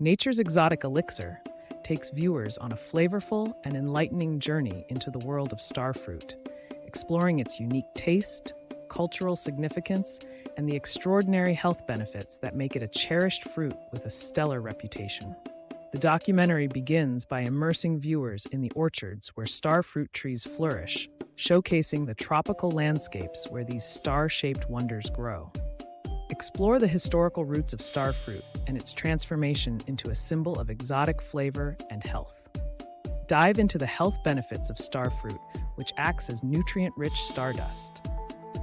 Nature's Exotic Elixir takes viewers on a flavorful and enlightening journey into the world of starfruit, exploring its unique taste, cultural significance, and the extraordinary health benefits that make it a cherished fruit with a stellar reputation. The documentary begins by immersing viewers in the orchards where starfruit trees flourish, showcasing the tropical landscapes where these star-shaped wonders grow. Explore the historical roots of starfruit and its transformation into a symbol of exotic flavor and health. Dive into the health benefits of starfruit, which acts as nutrient-rich stardust.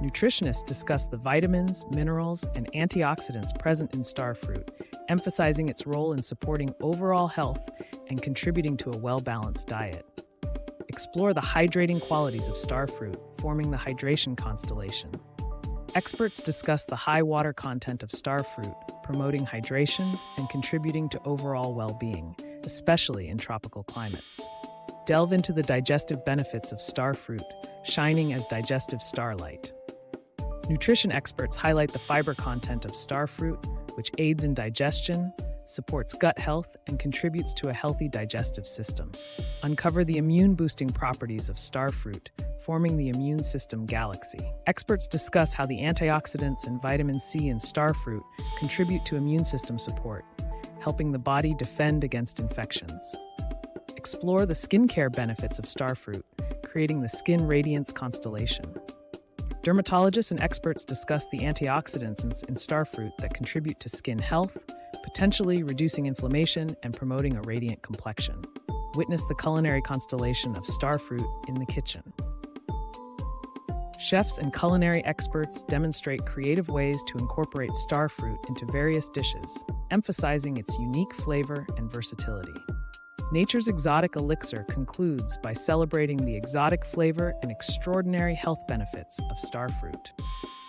Nutritionists discuss the vitamins, minerals, and antioxidants present in starfruit, emphasizing its role in supporting overall health and contributing to a well-balanced diet. Explore the hydrating qualities of starfruit, forming the hydration constellation. Experts discuss the high water content of starfruit, promoting hydration and contributing to overall well-being, especially in tropical climates. Delve into the digestive benefits of starfruit, shining as digestive starlight. Nutrition experts highlight the fiber content of starfruit, which aids in digestion, supports gut health, and contributes to a healthy digestive system. Uncover the immune-boosting properties of starfruit, forming the immune system galaxy. Experts discuss how the antioxidants and vitamin C in starfruit contribute to immune system support, helping the body defend against infections. Explore the skincare benefits of starfruit, creating the skin radiance constellation. Dermatologists and experts discuss the antioxidants in starfruit that contribute to skin health, potentially reducing inflammation and promoting a radiant complexion. Witness the culinary constellation of starfruit in the kitchen. Chefs and culinary experts demonstrate creative ways to incorporate starfruit into various dishes, emphasizing its unique flavor and versatility. Nature's Exotic Elixir concludes by celebrating the exotic flavor and extraordinary health benefits of starfruit.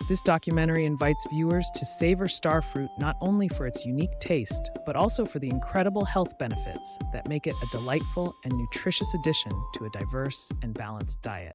This documentary invites viewers to savor starfruit not only for its unique taste, but also for the incredible health benefits that make it a delightful and nutritious addition to a diverse and balanced diet.